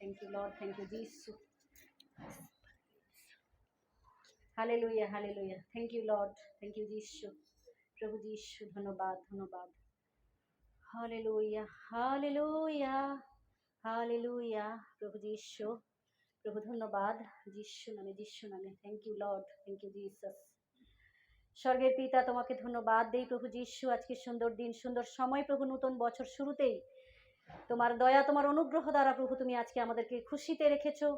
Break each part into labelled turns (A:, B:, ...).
A: Thank you, Lord. Thank you, Jesus. Hallelujah, hallelujah. Thank you, Lord. Thank you, Jesus. প্রভু যিশু ধন্যবাদ ধন্যবাদ। Hallelujah hallelujah hallelujah. প্রভু যিশু, প্রভু ধন্যবাদ যিশু নামে। Thank you Lord, thank you Jesus. স্বর্গের পিতা, তোমাকে ধন্যবাদ দেই প্রভু যিশু, আজকে সুন্দর দিন, সুন্দর সময় প্রভু, নতুন বছর শুরুতেই তোমার দয়া, তোমার অনুগ্রহ দ্বারা প্রভু তুমি আজকে আমাদেরকে খুশিতে রেখেছো,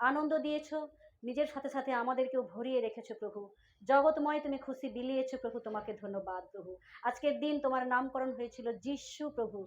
A: আনন্দ দিয়েছো, নিজের সাথে সাথে আমাদেরকেও ভরিয়ে রেখেছো প্রভু। জগৎময় তুমি খুশি বিলিয়েছো প্রভু, তোমাকে ধন্যবাদ প্রভু। আজকের দিন তোমার নামকরণ হয়েছিল যিশু প্রভু,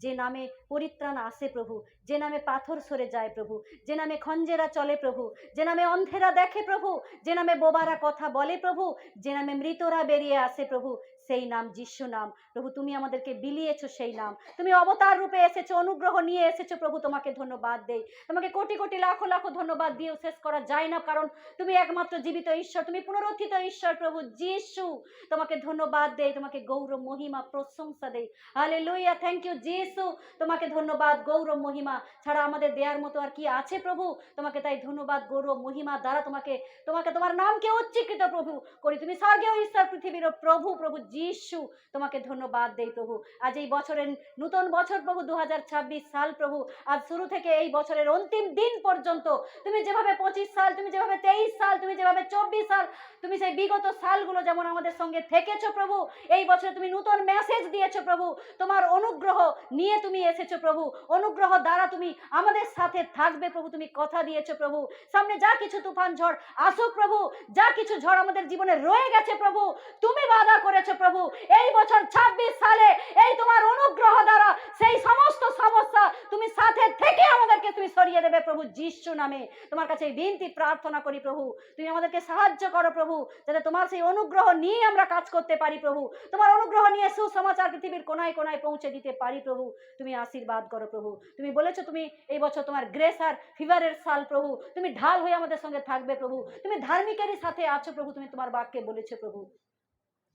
A: যে নামে পরিত্রাণ আসে প্রভু, যে নামে পাথর সরে যায় প্রভু, যে নামে খঞ্জেরা চলে প্রভু, যে নামে অন্ধেরা দেখে প্রভু, যে নামে বোবারা কথা বলে প্রভু, যে নামে মৃতরা বেরিয়ে আসে প্রভু, সেই নাম যিশু নাম প্রভু। তুমি আমাদেরকে বিলিয়েছো সেই নাম, তুমি অবতার রূপে এসেছো, অনুগ্রহ নিয়ে এসেছো প্রভু, তোমাকে ধন্যবাদ দেই। তোমাকে কোটি কোটি লাখো লাখো ধন্যবাদ দিয়েও শেষ করা যায় না, কারণ তুমি একমাত্র জীবিত ঈশ্বর, তুমি পুনরুত্থিত ঈশ্বর প্রভু যিশু। তোমাকে ধন্যবাদ দেই, তোমাকে গৌরব মহিমা প্রশংসা দেই। Hallelujah, thank you Jishu. তোমাকে ধন্যবাদ, গৌরব মহিমা ছাড়া আমাদের দেওয়ার মতো আর কি আছে প্রভু। তোমাকে তাই ধন্যবাদ, গৌরব মহিমা দ্বারা তোমাকে তোমাকে তোমার নামকে উচ্চীকৃত প্রভু করি। তুমি স্বর্গীয় ঈশ্বর, পৃথিবীর প্রভু, প্রভু যিশু। তোমাকে ধন্যবাদ দেই প্রভু। আজ এই বছরের নতুন বছর প্রভু, 2026 সাল প্রভু, আজ শুরু থেকে এই বছরের অন্তিম দিন পর্যন্ত তুমি যেভাবে 25 সাল, তুমি যেভাবে 23 সাল, তুমি যেভাবে 24 সাল, তুমি সেই বিগত সালগুলো যেমন আমাদের সঙ্গে থেকেছো প্রভু, এই বছরে তুমি নতুন মেসেজ দিয়েছো প্রভু। তোমার অনুগ্রহ নিয়ে তুমি এসেছো প্রভু, অনুগ্রহ দ্বারা তুমি আমাদের সাথে থাকবে প্রভু, তুমি কথা দিয়েছো প্রভু। সামনে যা কিছু তুফান ঝড় আসুক প্রভু, যা কিছু ঝড় আমাদের জীবনে রয়ে গেছে প্রভু, তুমি বাধা করেছো প্রভু। এই বছর 26 সালে এই তোমার অনুগ্রহ দ্বারা সেই সমস্ত সমস্যা তুমি সাথে থেকে আমাদেরকে তুমি সরিয়ে দেবে প্রভু যিশু নামে। তোমার কাছে বিনতি প্রার্থনা করি প্রভু, তুমি আমাদেরকে সাহায্য করো প্রভু, যাতে তোমার সেই অনুগ্রহ নিয়ে আমরা কাজ করতে পারি প্রভু। তোমার অনুগ্রহ নিয়ে সুসমাচার পৃথিবীর কোনায় কোনায় পৌঁছে দিতে পারি প্রভু। তুমি আশীর্বাদ করো প্রভু। তুমি বলেছো তুমি এই বছর তোমার গ্রেস আর ফিভারের সাল প্রভু, তুমি ঢাল হয়ে আমাদের সঙ্গে থাকবে প্রভু। তুমি ধার্মিকেরই সাথে আছো প্রভু, তুমি তোমার বাক্যে বলেছো প্রভু।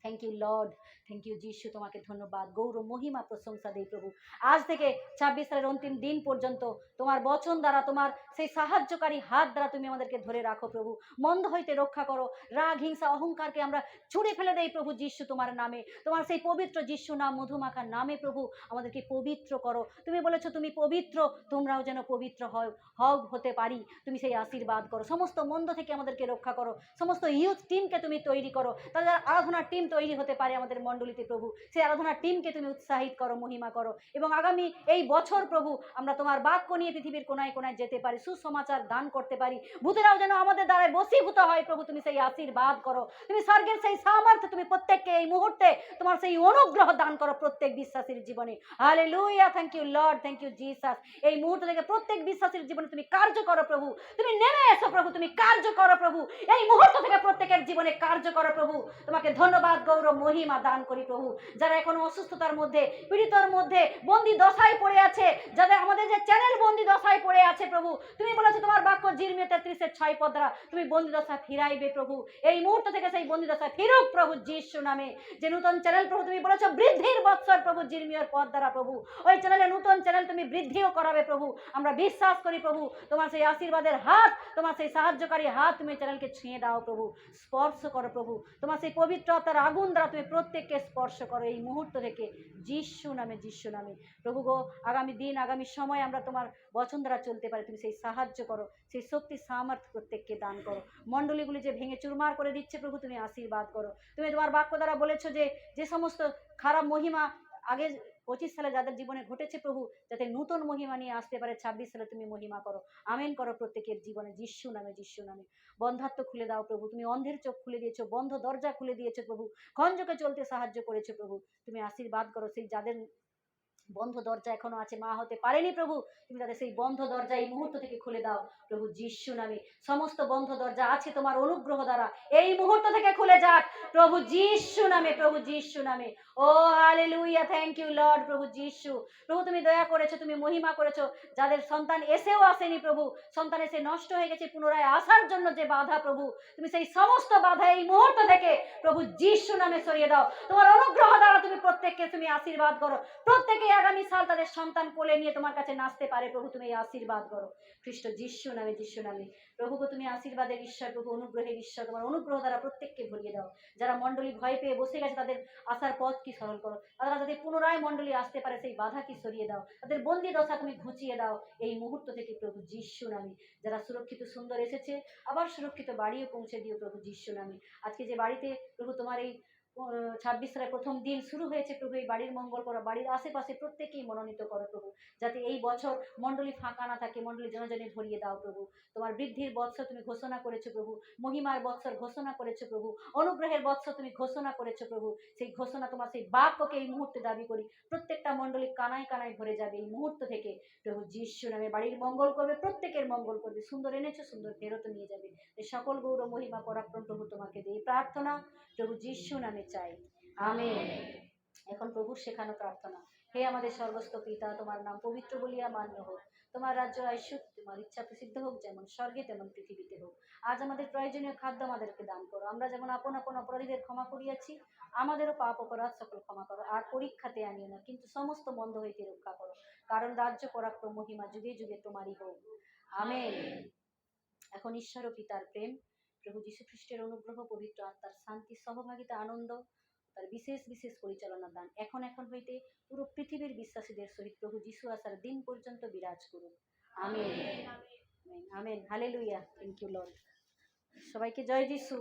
A: Thank you Lord, thank you Jishu. তোমাকে ধন্যবাদ, গৌরব মহিমা প্রশংসা দেই প্রভু। আজ থেকে 26 সালের অন্তিম দিন পর্যন্ত তোমার বচন দ্বারা, তোমার সেই সাহায্যকারী হাত দ্বারা তুমি আমাদেরকে ধরে রাখো প্রভু। মন্দ হইতে রক্ষা করো, রাগ হিংসা অহংকারকে আমরা ছুড়ে ফেলে দেই প্রভু যিশু তোমার নামে। তোমার সেই পবিত্র যিশু নাম, মধুমাখার নামে প্রভু আমাদেরকে পবিত্র করো। তুমি বলেছো তুমি পবিত্র, তোমরাও যেন পবিত্র হতে পারি। তুমি সেই আশীর্বাদ করো, সমস্ত মন্দ থেকে আমাদেরকে রক্ষা করো। সমস্ত ইউথ টিমকে তুমি তৈরি করো, তাদের আরাধনার টিম তৈরি হতে পারে আমাদের মণ্ডলীতে প্রভু। সেই আরাধনার টিমকে তুমি উৎসাহিত করো, মহিমা করো, এবং আগামী এই বছর প্রভু আমরা তোমার বাক্য নিয়ে পৃথিবীর কোনায় কোনায় যেতে পারি, সুসমাচার দান করতে পারি। ভূতেরাও যেন আমাদের দ্বারায় বশীভূত হয় প্রভু, তুমি সেই আশীর্বাদ করো। তুমি স্বর্গের সেই সামর্থ্য তুমি প্রত্যেককে এই মুহূর্তে তোমার সেই অনুগ্রহ দান করো প্রত্যেক বিশ্বাসীর জীবনে। Hallelujah, thank you Lord, thank you Jesus. এই মুহূর্ত থেকে প্রত্যেক বিশ্বাসীর জীবনে তুমি কার্য করো প্রভু, তুমি নেমে এসো প্রভু, তুমি কার্য করো প্রভু। এই মুহূর্ত থেকে প্রত্যেকের জীবনে কার্য করো প্রভু। তোমাকে ধন্যবাদ, গৌরব মহিমা দান করি প্রভু। যারা এখন অসুস্থতার মধ্যে, পীড়িতর মধ্যে বন্দি দশায় পড়ে আছে, যাদের আমাদের যে চ্যানেল বন্দি দশায় পড়ে আছে প্রভু, তুমি বলেছো তোমার বাক্য জিরমিয়া 33:6 দ্বারা তুমি বন্দি দশা ফিরাইবে প্রভু। এই মুহূর্ত থেকে সেই বন্দি দশা ফিরুক প্রভু যিশু নামে। যে নতুন চ্যানেল প্রভু তুমি বলেছো বৃদ্ধির বৎসর প্রভু, জিরমিয়ার পদ দ্বারা প্রভু, ওই চ্যানেলে নতুন চ্যানেল তুমি বৃদ্ধিও করাবে প্রভু। আমরা বিশ্বাস করি প্রভু, তোমার সেই আশীর্বাদের হাত, তোমার সেই সাহায্যকারী হাত তুমি চ্যানেলকে ছুঁয়ে দাও প্রভু, স্পর্শ করো প্রভু। তোমার সেই পবিত্র আত্মার আগুন দ্বারা তুমি প্রত্যেককে স্পর্শ করো এই মুহূর্ত থেকে যিশু নামে, যিশু নামে প্রভু গো। আগামী দিন, আগামী সময় আমরা তোমার বচন দ্বারা চলতে পারি, তুমি সেই সাহায্য করো, সেই শক্তি সামর্থ্য প্রত্যেককে দান করো। মণ্ডলীগুলি যে ভেঙে চুরমার করে দিচ্ছে প্রভু, তুমি আশীর্বাদ করো। তুমি তোমার বাক্য দ্বারা বলেছো যে সমস্ত খারাপ মহিমা আগে 25 সালে যাদের জীবনে ঘটেছে প্রভু, যাতে নতুন মহিমা নিয়ে আসতে পারে 26 সালে তুমি মহিমা করো। আমেন করো প্রত্যেকের জীবনে যিশু নামে, যিশু নামে। বন্ধাত্ম খুলে দাও প্রভু, তুমি অন্ধের চোখ খুলে দিয়েছো, বন্ধ দরজা খুলে দিয়েছো প্রভু, খঞ্জকে চলতে সাহায্য করেছো প্রভু। তুমি আশীর্বাদ করো সেই যাদের বন্ধ দরজা এখনো আছে, মা হতে পারেনি প্রভু, তুমি তাদের সেই বন্ধ দরজা এই মুহূর্ত থেকে খুলে দাও প্রভু যিশু নামে। সমস্ত বন্ধ দরজা আছে তোমার অনুগ্রহ দ্বারা এই মুহূর্ত থেকে খুলে যাক প্রভু যিশু নামে, প্রভু যিশু নামে। ও হালেলুয়া, থ্যাংক ইউ লর্ড, প্রভু যিশু। প্রভু তুমি দয়া করেছো, তুমি মহিমা করেছো, যাদের সন্তান এসেও আসেনি প্রভু, সন্তান এসে নষ্ট হয়ে গেছে, পুনরায় আসার জন্য যে বাধা প্রভু, তুমি সেই সমস্ত বাধা এই মুহূর্ত থেকে প্রভু যিশু নামে সরিয়ে দাও। তোমার অনুগ্রহ দ্বারা তুমি প্রত্যেককে তুমি আশীর্বাদ করো, প্রত্যেকে আগামী সাল তাদের সন্তান কোলে নিয়ে তোমার কাছে নাচতে পারে প্রভু, তুমি এই আশীর্বাদ করো খ্রিস্ট যিশু নামে, যিশু নামে। প্রভু গো, তুমি আশীর্বাদের ঈশ্বর প্রভু, অনুগ্রহের ঈশ্বর, তোমার অনুগ্রহ দ্বারা প্রত্যেককে ভরিয়ে দাও। যারা মণ্ডলী ভয় পেয়ে বসে গেছে তাদের আসার পথ কি সরল করো, তারা যাতে পুনরায় মণ্ডলী আসতে পারে সেই বাধা কি সরিয়ে দাও, তাদের বন্দি দশা তুমি ঘুচিয়ে দাও এই মুহূর্ত থেকে প্রভু যিশু নামে। যারা সুরক্ষিত সুন্দর এসেছে আবার সুরক্ষিত বাড়িও পৌঁছে দিও প্রভু যিশু নামে। আজকে যে বাড়িতে প্রভু তোমার এই 26 সালের প্রথম দিন শুরু হয়েছে প্রভু, এই বাড়ির মঙ্গল করো, বাড়ির আশেপাশে প্রত্যেকেই মনোনীত করো প্রভু, যাতে এই বছর মণ্ডলী ফাঁকা না থাকে, মণ্ডলী জনজনে ভরিয়ে দাও প্রভু। তোমার বৃদ্ধির বৎসর তুমি ঘোষণা করেছো প্রভু, মহিমার বৎসর ঘোষণা করেছো প্রভু, অনুগ্রহের বৎসর তুমি ঘোষণা করেছো প্রভু। সেই ঘোষণা তোমার সেই বাক্যকে এই মুহূর্তে দাবি করি, প্রত্যেকটা মণ্ডলী কানায় কানায় ভরে যাবে এই মুহূর্ত থেকে প্রভু যিশু নামে। বাড়ির মঙ্গল করবে, প্রত্যেকের মঙ্গল করবে, সুন্দর এনেছো সুন্দর ফেরত নিয়ে যাবে। এই সকল গৌরব মহিমা পরাক্রম প্রভু তোমাকে দিই, প্রার্থনা প্রভু যিশু নামে চাই, আমেন। এখন প্রভুর শেখানো প্রার্থনা। হে আমাদের স্বর্গস্থ পিতা, তোমার নাম পবিত্র বলিয়া মান্য হোক, তোমার রাজ্য আইসুক, তোমার ইচ্ছা প্রসিদ্ধ হোক, যেমন স্বর্গে তেমন পৃথিবীতে হোক। আজ আমাদের প্রয়োজনীয় খাদ্য আমাদেরকে দান করো, আমরা যেমন আপন আপন অপরাধীদের ক্ষমা করিয়াছি, আমাদেরও পাপ অপরাধ সকল ক্ষমা করো। আর পরীক্ষাতে আনিও না, কিন্তু সমস্ত মন্দ হইতে রক্ষা করো, কারণ রাজ্য পরাক্রম মহিমা যুগে যুগে তোমারই হোক, আমেন। এখন ঈশ্বর ও পিতার প্রেম, প্রভু যীশু খ্রিস্টের অনুগ্রহ, পবিত্র আত্মার শান্তি, সহভাগিতা, আনন্দ, তার বিশেষ বিশেষ পরিচালনা দান এখন এখন হইতে পুরো পৃথিবীর বিশ্বাসীদের সহিত প্রভু যীশু আসার দিন পর্যন্ত বিরাজ করুক, amen, amen, hallelujah. Thank you Lord. সবাইকে জয় যীশু।